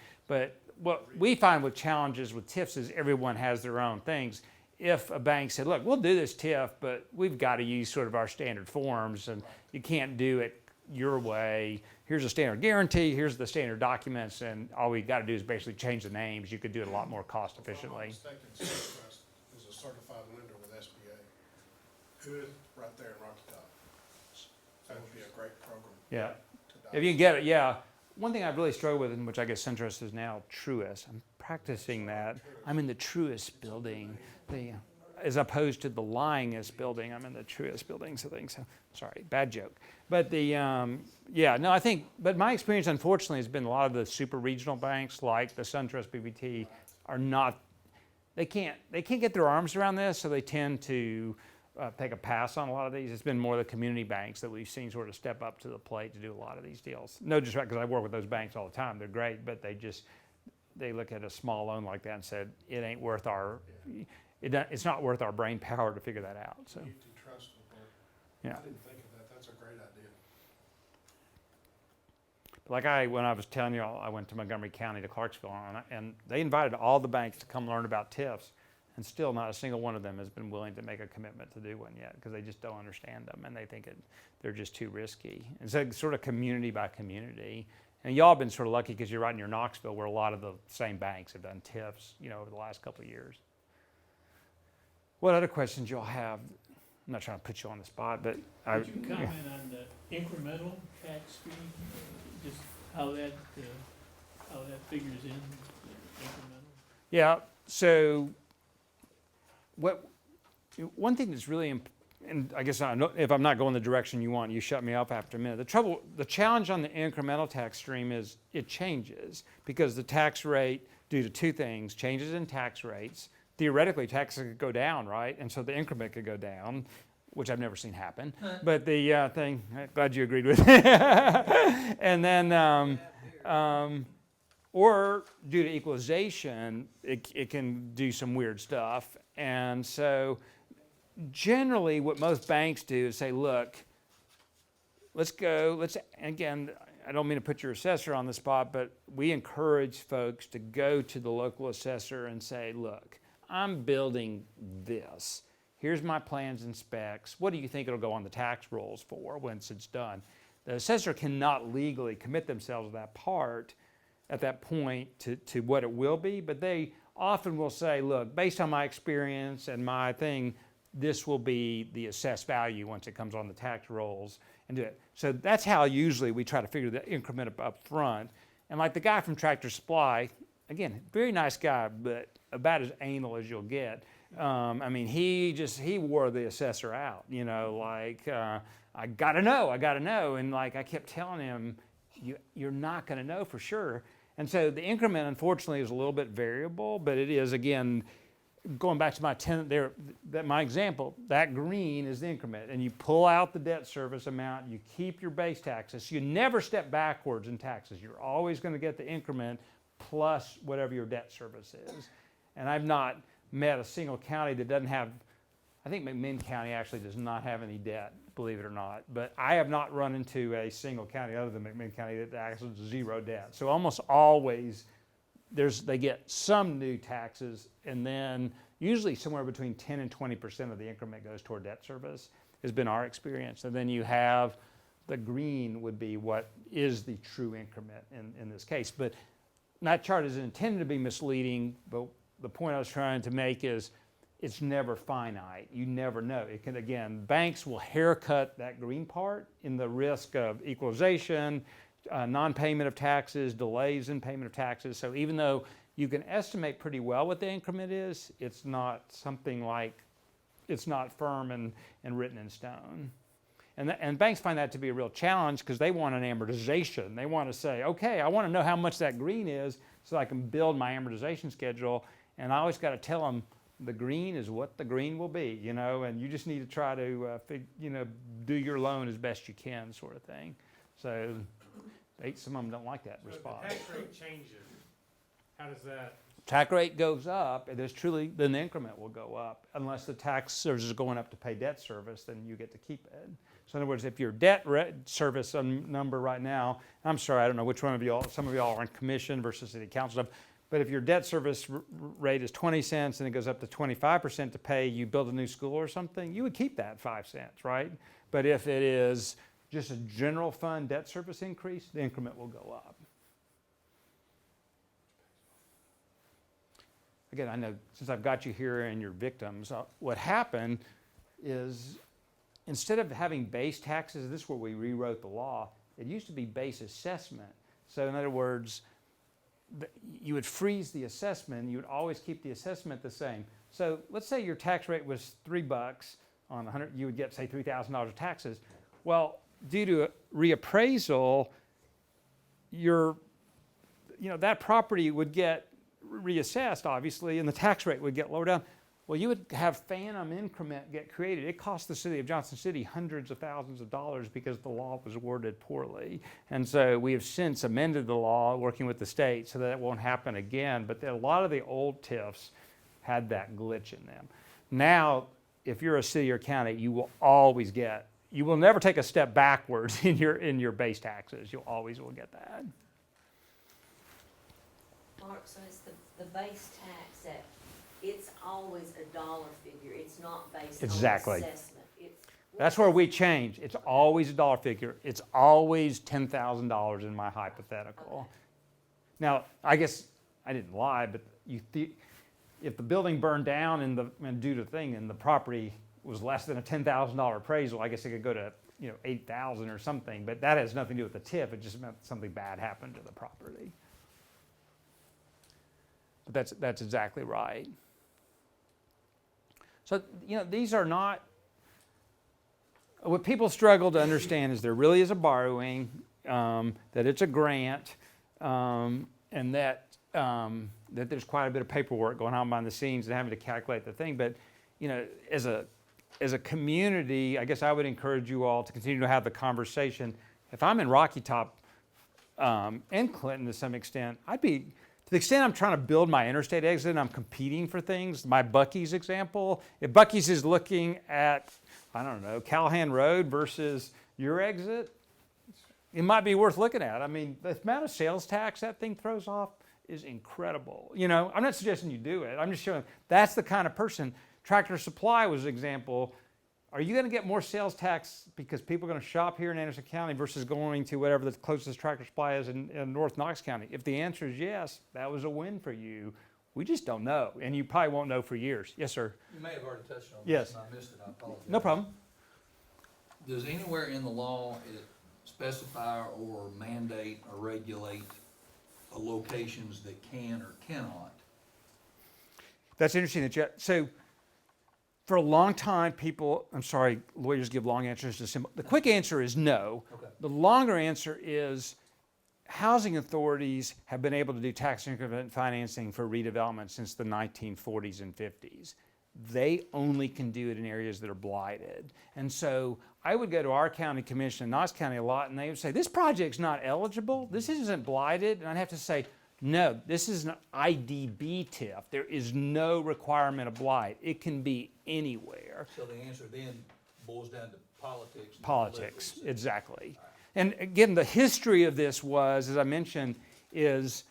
what we find with challenges with TIFs is everyone has their own things. If a bank said, look, we'll do this TIF, but we've got to use sort of our standard forms, and you can't do it your way. Here's a standard guarantee, here's the standard documents, and all we got to do is basically change the names. You could do it a lot more cost efficiently. If I'm not mistaken, SunTrust is a certified lender with SBA. Who is right there in Rocky Top? That would be a great program. Yeah. to dive If you can get it, yeah. One thing I've really struggled with, and which I guess Centrist is now Truist, I'm practicing that. I'm in the Truist building, as opposed to the Lyingest building. I'm in the Truist building, so sorry, bad joke. But but my experience, unfortunately, has been a lot of the super regional banks like the SunTrust BBT are not, they can't get their arms around this, so they tend to take a pass on a lot of these. It's been more the community banks that we've seen sort of step up to the plate to do a lot of these deals. No disrespect, because I work with those banks all the time. They're great, but they look at a small loan like that and said, it ain't worth it's not worth our brain power to figure that out. So, You do trust report. yeah. I didn't think of that. That's a great idea. Like when I was telling you, I went to Montgomery County to Clarksville, and they invited all the banks to come learn about TIFs, and still not a single one of them has been willing to make a commitment to do one yet, because they just don't understand them, and they think they're just too risky. It's like sort of community by community. And y'all have been sort of lucky because you're right near Knoxville, where a lot of the same banks have done TIFs, over the last couple of years. What other questions y'all have? I'm not trying to put you on the spot, but Could you comment on the incremental tax fee, just how that figures in, the incremental? Yeah, so one thing that's really, and I guess if I'm not going the direction you want, you shut me up after a minute. The challenge on the incremental tax stream is it changes, because the tax rate, due to two things, changes in tax rates. Theoretically, taxes could go down, right? And so the increment could go down, which I've never seen happen. But the thing, glad you agreed with it. And then, or due to equalization, it can do some weird stuff. And so generally what most banks do is say, look, again, I don't mean to put your assessor on the spot, but we encourage folks to go to the local assessor and say, look, I'm building this. Here's my plans and specs. What do you think it'll go on the tax rolls for once it's done? The assessor cannot legally commit themselves to that part at that point to what it will be, but they often will say, look, based on my experience and my thing, this will be the assessed value once it comes on the tax rolls, and do it. So that's how usually we try to figure the increment up front. And like the guy from Tractor Supply, again, very nice guy, but about as anal as you'll get. I mean, he wore the assessor out, you know, like, I gotta know, and like I kept telling him, you're not gonna know for sure. And so the increment, unfortunately, is a little bit variable, but it is, again, going back to my tenant there, my example, that green is the increment, and you pull out the debt service amount, you keep your base taxes, so you never step backwards in taxes. You're always gonna get the increment plus whatever your debt service is. And I've not met a single county that doesn't have, I think McMinn County actually does not have any debt, believe it or not. But I have not run into a single county other than McMinn County that actually has zero debt. So almost always they get some new taxes, and then usually somewhere between 10 and 20% of the increment goes toward debt service, has been our experience. And then you have the green would be what is the true increment in this case. But that chart is intended to be misleading, but the point I was trying to make is it's never finite. You never know. It can, again, banks will haircut that green part in the risk of equalization, non-payment of taxes, delays in payment of taxes. So even though you can estimate pretty well what the increment is, it's not something like, it's not firm and written in stone. And banks find that to be a real challenge because they want an amortization. They want to say, okay, I want to know how much that green is so I can build my amortization schedule. And I always got to tell them the green is what the green will be, you know, and you just need to try to, do your loan as best you can, sort of thing. So some of them don't like that response. So if the tax rate changes, how does that? Tax rate goes up, and then the increment will go up. Unless the tax service is going up to pay debt service, then you get to keep it. So in other words, if your debt service number right now, I'm sorry, I don't know which one of y'all, some of y'all are on commission versus city council stuff, but if your debt service rate is 20 cents and it goes up to 25% to pay, you build a new school or something, you would keep that 5 cents, right? But if it is just a general fund debt service increase, the increment will go up. Again, I know since I've got you here and your victims, what happened is instead of having base taxes, this is where we rewrote the law, it used to be base assessment. So in other words, you would freeze the assessment, you would always keep the assessment the same. So let's say your tax rate was $3 on 100, you would get, say, $3,000 of taxes. Well, due to reappraisal, that property would get reassessed, obviously, and the tax rate would get lower down. Well, you would have phantom increment get created. It cost the city of Johnson City hundreds of thousands of dollars because the law was worded poorly. And so we have since amended the law, working with the state, so that it won't happen again. But a lot of the old TIFs had that glitch in them. Now, if you're a city or county, you will never take a step backwards in your base taxes. You always will get that. Mark, so it's the base tax that it's always a dollar figure. It's not based Exactly. on assessment. That's where we change. It's always a dollar figure. It's always $10,000 in my hypothetical. Okay. Now, I guess I didn't lie, but if the building burned down and due to the thing and the property was less than a $10,000 appraisal, I guess it could go to $8,000 or something. But that has nothing to do with the TIF. It just meant something bad happened to the property. But that's exactly right. So, these are not, what people struggle to understand is there really is a borrowing, that it's a grant, and that there's quite a bit of paperwork going on behind the scenes and having to calculate the thing. But, as a community, I guess I would encourage you all to continue to have the conversation. If I'm in Rocky Top and Clinton to some extent, to the extent I'm trying to build my interstate exit and I'm competing for things, my Buc-ee's example, if Buc-ee's is looking at, I don't know, Callahan Road versus your exit, it might be worth looking at. I mean, the amount of sales tax that thing throws off is incredible. I'm not suggesting you do it. I'm just showing that's the kind of person. Tractor Supply was an example. Are you going to get more sales tax because people are going to shop here in Anderson County versus going to whatever the closest Tractor Supply is in North Knox County? If the answer is yes, that was a win for you. We just don't know, and you probably won't know for years. Yes, sir. You may have already touched on Yes. this, and I missed it, I apologize. No problem. Does anywhere in the law specify or mandate or regulate locations that can or cannot? That's interesting that so For a long time, people, I'm sorry, lawyers give long answers to simple. The quick answer is no. Okay. The longer answer is housing authorities have been able to do tax increment financing for redevelopment since the 1940s and 50s. They only can do it in areas that are blighted. And so I would go to our county commission in Knox County a lot, and they would say, this project's not eligible, this isn't blighted. And I'd have to say, no, this is an IDB TIF. There is no requirement of blight. It can be anywhere. So the answer then boils down to politics. Politics, exactly. And again, the history of this was, as I mentioned, is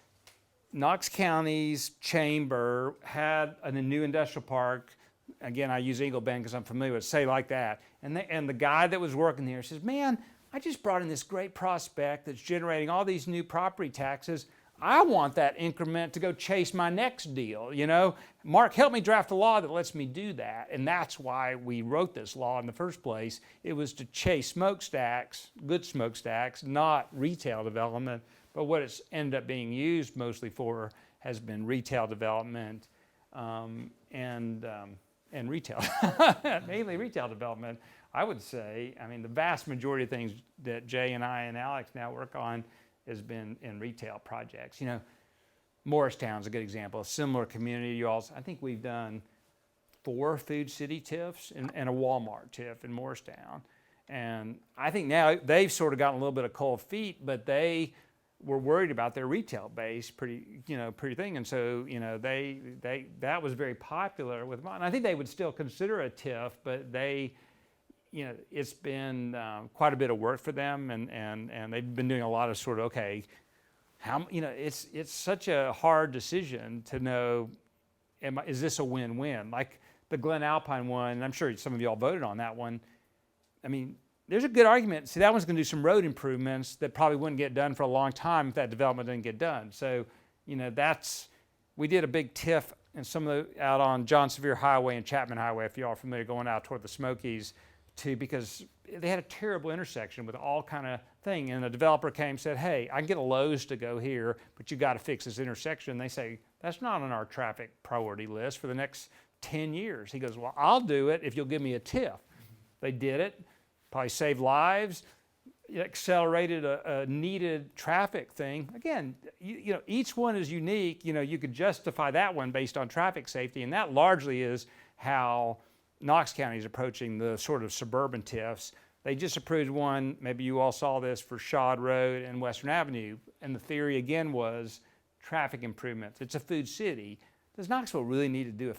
Knox County's chamber had a new industrial park. Again, I use Eagle Bend because I'm familiar with it, say like that. And the guy that was working there says, man, I just brought in this great prospect that's generating all these new property taxes. I want that increment to go chase my next deal, you know? Mark, help me draft a law that lets me do that. And that's why we wrote this law in the first place. It was to chase smokestacks, good smokestacks, not retail development. But what it's ended up being used mostly for has been retail development and retail, mainly retail development. I would say, I mean, the vast majority of things that Jay and I and Alex now work on has been in retail projects. You know, Morristown's a good example, a similar community. I think we've done 4 Food City TIFs and a Walmart TIF in Morristown. And I think now they've sort of gotten a little bit of cold feet, but they were worried about their retail base pretty thing. And so, you know, that was very popular with mine. I think they would still consider a TIF, but you know, it's been quite a bit of work for them, and they've been doing a lot of sort of, okay, how, you know, it's such a hard decision to know, is this a win-win? Like the Glen Alpine one, and I'm sure some of y'all voted on that one. I mean, there's a good argument. See, that one's going to do some road improvements that probably wouldn't get done for a long time if that development didn't get done. So, you know, we did a big TIF and some of the out on John Sevier Highway and Chapman Highway, if y'all are familiar, going out toward the Smokies, because they had a terrible intersection with all kind of thing. And the developer came and said, hey, I can get a Lowe's to go here, but you got to fix this intersection. And they say, that's not on our traffic priority list for the next 10 years. He goes, well, I'll do it if you'll give me a TIF. They did it, probably saved lives, accelerated a needed traffic thing. Again, you know, each one is unique. You know, you could justify that one based on traffic safety, and that largely is how Knox County is approaching the sort of suburban TIFs. They just approved one, maybe you all saw this, for Shad Road and Western Avenue. And the theory again was traffic improvements. It's a food city. Does Knoxville really need to do a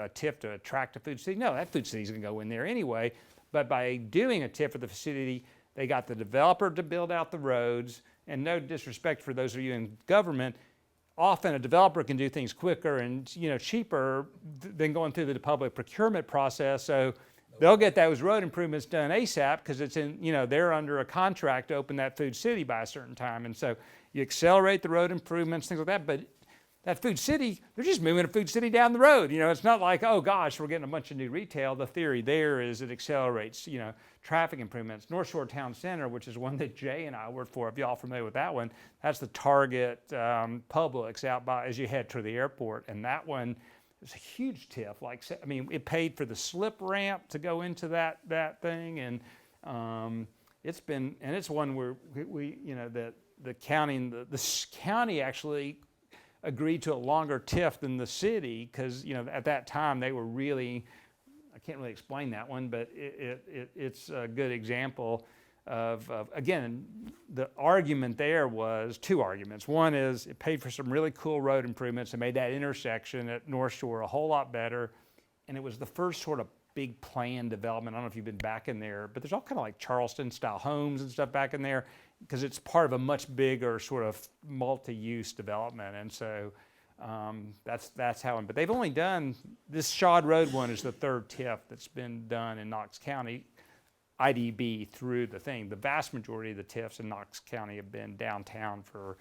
TIF to attract a food city? No, that food city's gonna go in there anyway. But by doing a TIF for the facility, they got the developer to build out the roads. And no disrespect for those of you in government, often a developer can do things quicker and, you know, cheaper than going through the public procurement process. So they'll get those road improvements done ASAP because it's in, you know, they're under a contract to open that food city by a certain time. And so you accelerate the road improvements, things like that. But that food city, they're just moving a food city down the road. You know, it's not like, oh gosh, we're getting a bunch of new retail. The theory there is it accelerates, you know, traffic improvements. North Shore Town Center, which is one that Jay and I worked for, if y'all familiar with that one, that's the Target Publix out by, as you head to the airport. And that one is a huge TIF. Like, I mean, it paid for the slip ramp to go into that thing. And it's one where we you know, the county actually agreed to a longer TIF than the city, because, you know, at that time they were really, I can't really explain that one, but it's a good example of again, the argument there was 2 arguments. One is it paid for some really cool road improvements and made that intersection at North Shore a whole lot better, and it was the first sort of big planned development. I don't know if you've been back in there, but there's all kind of like Charleston style homes and stuff back in there, because it's part of a much bigger sort of multi-use development. And so that's how, but they've only done, this Shad Road one is the 3rd TIF that's been done in Knox County, IDB through the thing. The vast majority of the TIFs in Knox County have been downtown for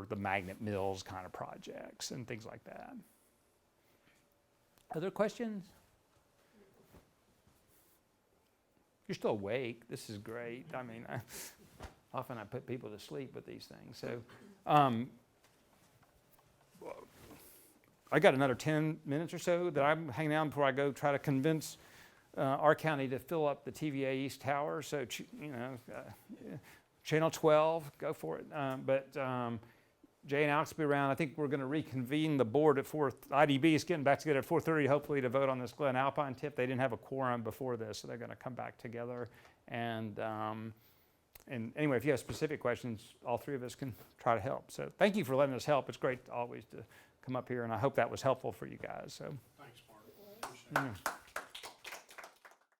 the magnet mills kind of projects and things like that. Other questions? You're still awake. This is great. I mean, often I put people to sleep with these things. So I got another 10 minutes or so that I'm hanging out before I go try to convince our county to fill up the TVA East Tower. So, Channel 12, go for it. But Jay and Alex will be around. I think we're going to reconvene the board at 4. IDB is getting back together at 4:30, hopefully to vote on this Glen Alpine TIF. They didn't have a quorum before this, so they're going to come back together. And anyway, if you have specific questions, all three of us can try to help. So thank you for letting us help. It's great always to come up here, and I hope that was helpful for you guys. So. Thanks, Mark. Appreciate it. Yeah.